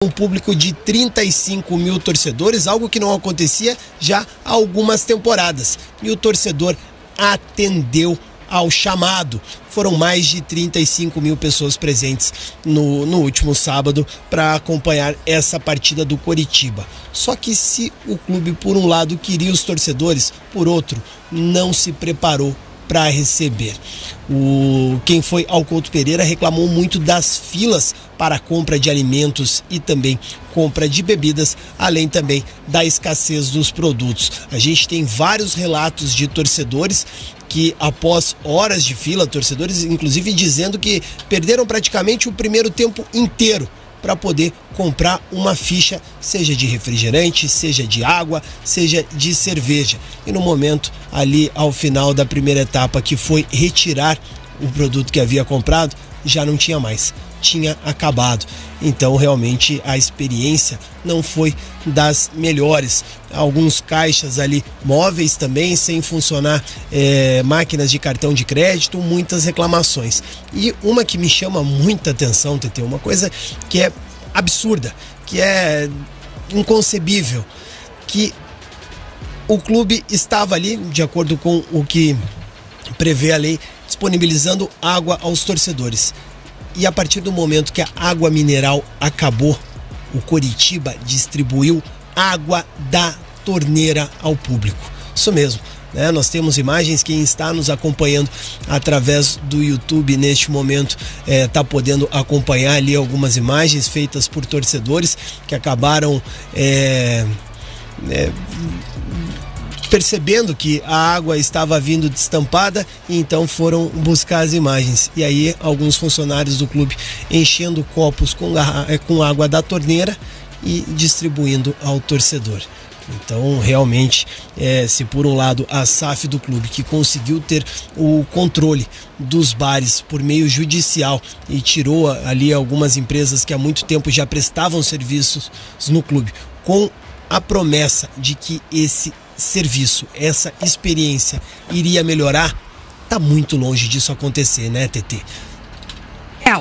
Um público de 35 mil torcedores, algo que não acontecia já há algumas temporadas. E o torcedor atendeu ao chamado. Foram mais de 35 mil pessoas presentes no último sábado para acompanhar essa partida do Coritiba. Só que se o clube, por um lado, queria os torcedores, por outro, não se preparou para receber. Quem foi ao Couto Pereira reclamou muito das filas para a compra de alimentos e também compra de bebidas, além também da escassez dos produtos. A gente tem vários relatos de torcedores que, após horas de fila, torcedores inclusive dizendo que perderam praticamente o primeiro tempo inteiro para poder comprar uma ficha, seja de refrigerante, seja de água, seja de cerveja. E no momento ali ao final da primeira etapa, que foi retirar o produto que havia comprado, já não tinha mais, tinha acabado. Então realmente a experiência não foi das melhores. Alguns caixas ali móveis também sem funcionar, máquinas de cartão de crédito, muitas reclamações. E uma que me chama muita atenção, TT, uma coisa que é absurda, que é inconcebível, que o clube estava ali, de acordo com o que prevê a lei, disponibilizando água aos torcedores. E a partir do momento que a água mineral acabou, o Coritiba distribuiu água da torneira ao público. Isso mesmo, né? Nós temos imagens, quem está nos acompanhando através do YouTube neste momento está podendo acompanhar ali algumas imagens feitas por torcedores que acabaram percebendo que a água estava vindo destampada e então foram buscar as imagens. E aí alguns funcionários do clube enchendo copos com água da torneira e distribuindo ao torcedor. Então realmente, se por um lado a SAF do clube, que conseguiu ter o controle dos bares por meio judicial e tirou ali algumas empresas que há muito tempo já prestavam serviços no clube, com a promessa de que esse serviço, essa experiência iria melhorar, tá muito longe disso acontecer, né, TT?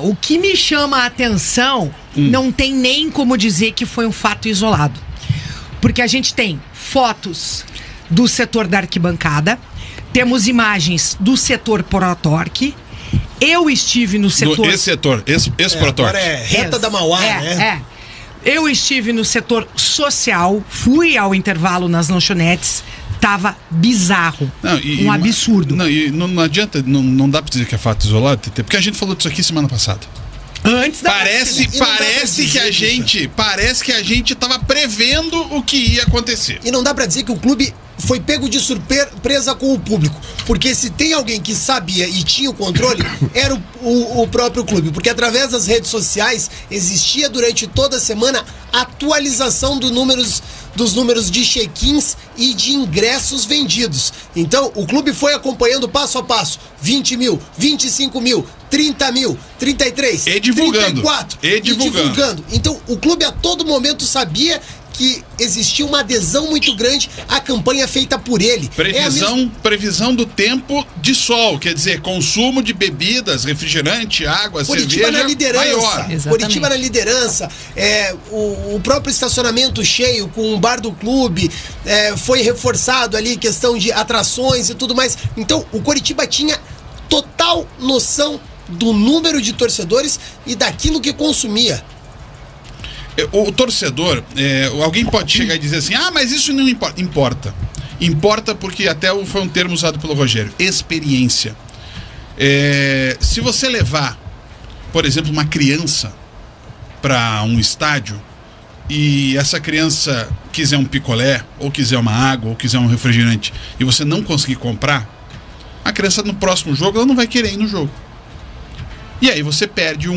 O que me chama a atenção, não tem nem como dizer que foi um fato isolado. Porque a gente tem fotos do setor da arquibancada, temos imagens do setor Protorque. Eu estive no setor... Esse Protorque. Agora é reta da Mauá, né? Eu estive no setor social, fui ao intervalo nas lanchonetes, tava bizarro, um absurdo. Não adianta, não dá pra dizer que é fato isolado, TT, porque a gente falou disso aqui semana passada. Antes da parece que a gente tava prevendo o que ia acontecer. E não dá pra dizer que o clube foi pego de surpresa com o público, porque se tem alguém que sabia e tinha o controle, era o próprio clube, porque através das redes sociais existia durante toda a semana atualização dos números de check-ins e de ingressos vendidos. Então o clube foi acompanhando passo a passo: 20 mil, 25 mil, 30 mil, 33, e divulgando, 34, e divulgando. Então o clube a todo momento sabia que existia uma adesão muito grande à campanha feita por ele. Previsão do tempo de sol, quer dizer, consumo de bebidas, refrigerante, água, cerveja na liderança, maior. Coritiba na liderança, o próprio estacionamento cheio com o bar do clube, foi reforçado ali, questão de atrações e tudo mais. Então o Coritiba tinha total noção do número de torcedores e daquilo que consumia. O torcedor, alguém pode chegar e dizer assim: mas isso não importa. Importa porque até foi um termo usado pelo Rogério: experiência. Se você levar, por exemplo, uma criança para um estádio e essa criança quiser um picolé, ou quiser uma água, ou quiser um refrigerante, e você não conseguir comprar, a criança no próximo jogo ela não vai querer ir no jogo. E aí você perde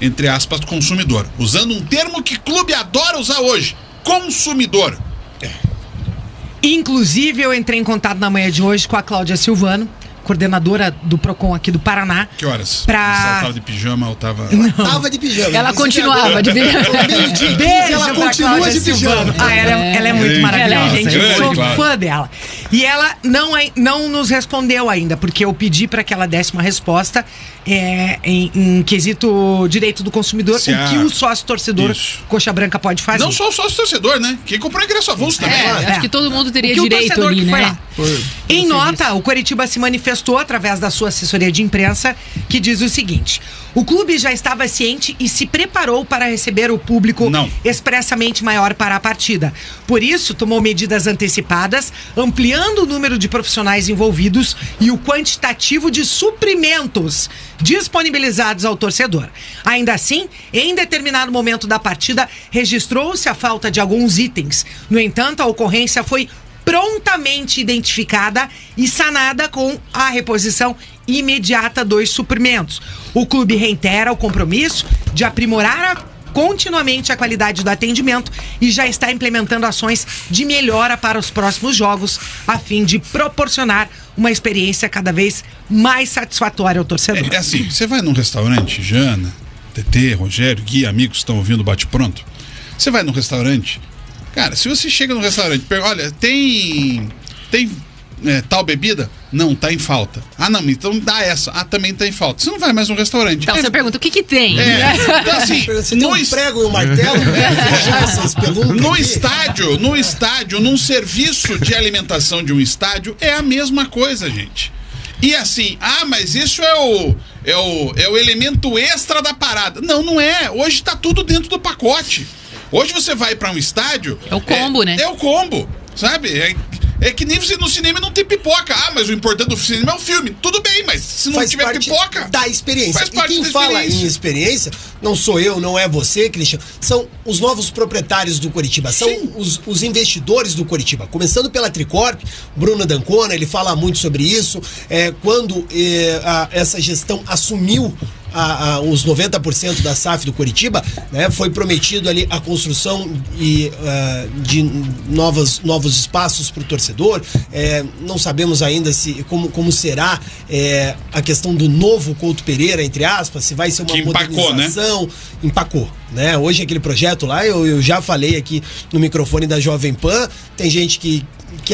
entre aspas, consumidor. Usando um termo que o clube adora usar hoje: consumidor. Inclusive, eu entrei em contato na manhã de hoje com a Cláudia Silvano, coordenadora do Procon aqui do Paraná. Que horas? Você tava de pijama ou tava... Ela tava de pijama. Ela continuava de pijama. Beijo ela continua de pijama. Ela é muito maravilhosa, gente. Eu sou fã dela. E ela não nos respondeu ainda, porque eu pedi para que ela desse uma resposta em quesito direito do consumidor, o que o sócio-torcedor Coxa Branca pode fazer. Não só o sócio-torcedor, né? Quem comprou ingresso avulso também. Acho que todo mundo teria o direito ali, né? Em nota, o Coritiba se manifestou através da sua assessoria de imprensa, que diz o seguinte: o clube já estava ciente e se preparou para receber o público expressamente maior para a partida. Por isso, tomou medidas antecipadas, ampliando o número de profissionais envolvidos e o quantitativo de suprimentos disponibilizados ao torcedor. Ainda assim, em determinado momento da partida, registrou-se a falta de alguns itens. No entanto, a ocorrência foi prontamente identificada e sanada com a reposição imediata dos suprimentos. O clube reitera o compromisso de aprimorar continuamente a qualidade do atendimento e já está implementando ações de melhora para os próximos jogos, a fim de proporcionar uma experiência cada vez mais satisfatória ao torcedor. É assim, você vai num restaurante, Jana, TT, Rogério, Gui, amigos que estão ouvindo o Bate-Pronto, você vai num restaurante, cara, se você chega no restaurante, olha, tem tal bebida? Não, tá em falta. Ah, não, então dá essa. Ah, também tá em falta. Você não vai mais no restaurante. Então você pergunta, o que tem? Então assim, você tem um prego e um martelo? No estádio, num serviço de alimentação de um estádio, é a mesma coisa, gente. E assim, mas isso é o elemento extra da parada. Não, não é. Hoje tá tudo dentro do pacote. Hoje você vai pra um estádio... É o combo, né? É o combo, sabe? É que nem você no cinema não tem pipoca. Ah, mas o importante do cinema é o filme. Tudo bem, mas se não tiver pipoca... da experiência. Faz parte quem da fala em experiência, não sou eu, não é você, Christian, são os novos proprietários do Coritiba, são os investidores do Coritiba. Começando pela Tricorp, Bruno D'Ancona, ele fala muito sobre isso. Quando essa gestão assumiu os 90% da SAF do Coritiba, né, foi prometido ali a construção de novos espaços para o torcedor. Não sabemos ainda como será a questão do novo Couto Pereira, entre aspas, se vai ser uma modernização. Empacou, né? Hoje aquele projeto lá, eu já falei aqui no microfone da Jovem Pan, tem gente que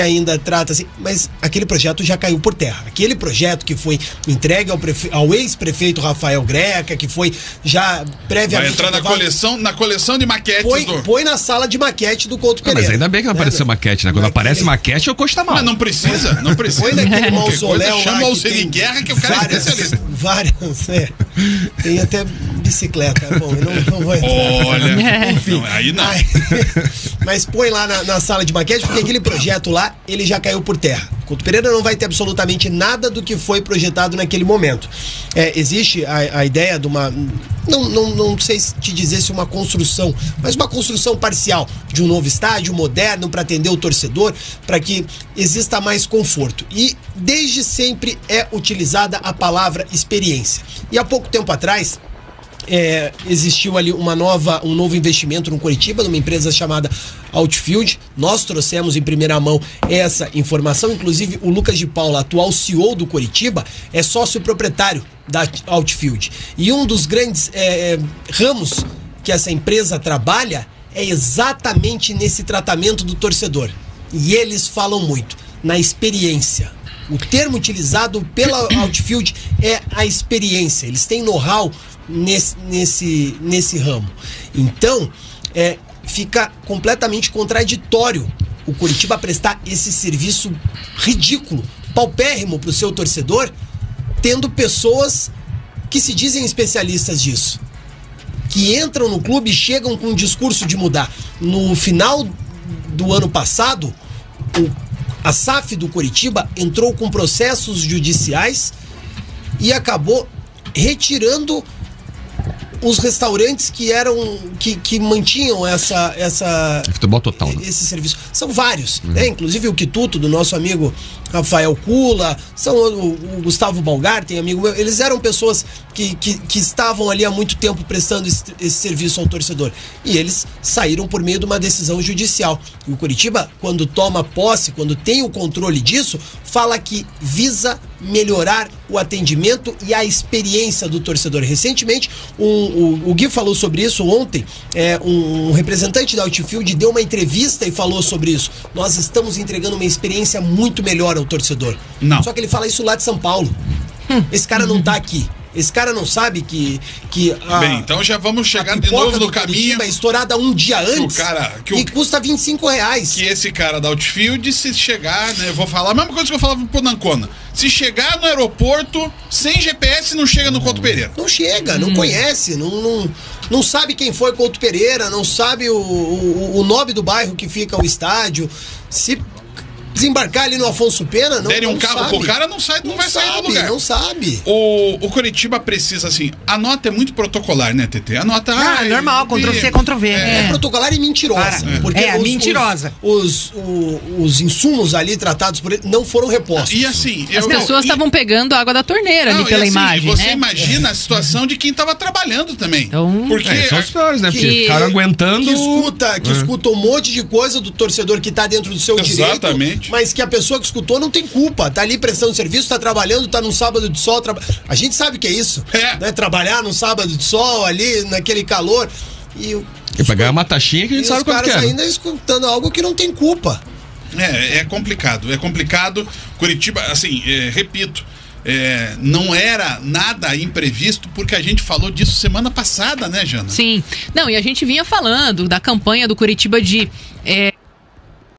ainda trata assim, mas aquele projeto já caiu por terra. Aquele projeto que foi entregue ao ex-prefeito Rafael Greca, que foi já previamente... Vai entrar na coleção de maquetes põe na sala de maquete do Couto Pereira. Mas ainda bem que não apareceu maquete, né? Quando aparece maquete, o Coxa tá mal. Mas não precisa. Põe naquele mausoléu chama lá o Alceri Guerra, que o cara é especialista. Tem até bicicleta. Bom, eu não vou entrar. Olha, enfim. Não, aí não. Mas põe lá na sala de maquete, porque aquele projeto lá, ele já caiu por terra. Couto Pereira não vai ter absolutamente nada do que foi projetado naquele momento. Existe a ideia de uma... Não sei te dizer se uma construção, mas uma construção parcial de um novo estádio moderno para atender o torcedor, para que exista mais conforto. E desde sempre é utilizada a palavra experiência. E há pouco tempo atrás, existiu ali um novo investimento no Coritiba, numa empresa chamada Outfield. Nós trouxemos em primeira mão essa informação, inclusive o Lucas de Paula, atual CEO do Coritiba, é sócio proprietário da Outfield. E um dos grandes ramos que essa empresa trabalha é exatamente nesse tratamento do torcedor. E eles falam muito na experiência. O termo utilizado pela Outfield é a experiência. Eles têm know-how nesse ramo. Então, fica completamente contraditório o Coritiba prestar esse serviço ridículo, paupérrimo para o seu torcedor, tendo pessoas que se dizem especialistas disso, que entram no clube e chegam com um discurso de mudar. No final do ano passado, a SAF do Coritiba entrou com processos judiciais e acabou retirando os restaurantes que mantinham futebol total, né? Esse serviço. São vários, né? Inclusive o quituto do nosso amigo Rafael Kula, o Gustavo Balgar, amigo meu, eles eram pessoas que estavam ali há muito tempo prestando esse serviço ao torcedor. E eles saíram por meio de uma decisão judicial. E o Coritiba, quando toma posse, quando tem o controle disso, fala que visa melhorar o atendimento e a experiência do torcedor. Recentemente, o Gui falou sobre isso ontem, um representante da Outfield deu uma entrevista e falou sobre isso. Nós estamos entregando uma experiência muito melhor ao torcedor. Não. Só que ele fala isso lá de São Paulo. Esse cara não tá aqui. Esse cara não sabe que Bem, então já vamos chegar de novo no caminho. É estourada um dia antes e custa R$25. Que esse cara da Outfield, se chegar, né? Eu vou falar a mesma coisa que eu falava pro Nancona. Se chegar no aeroporto sem GPS, não chega no Couto Pereira. Não chega, não conhece, não sabe quem foi Couto Pereira, não sabe o nome do bairro que fica o estádio. Se desembarcar ali no Afonso Pena, não derem um carro sabe. pro cara, não vai sair do lugar. Não sabe. O Curitiba precisa, assim, a nota é muito protocolar, né, TT? A nota... normal, Ctrl-C, Ctrl-V. É protocolar e mentirosa. Porque mentirosa. Os insumos ali tratados por ele não foram repostos. E assim... As pessoas estavam pegando água da torneira ali pela imagem, você né? imagina a situação de quem tava trabalhando também. Então, porque são os piores, né? Porque ficaram aguentando... Que escuta um monte de coisa do torcedor que tá dentro do seu direito. Mas que a pessoa que escutou não tem culpa. Tá ali prestando serviço, tá trabalhando, tá num sábado de sol. A gente sabe que é isso. Né? Trabalhar num sábado de sol ali, naquele calor. E pagar uma taxinha que a gente sabe quanto que é. Os caras ainda escutando algo que não tem culpa. É complicado. É complicado. Curitiba, assim, repito. Não era nada imprevisto, porque a gente falou disso semana passada, né, Jana? Sim. Não, e a gente vinha falando da campanha do Curitiba de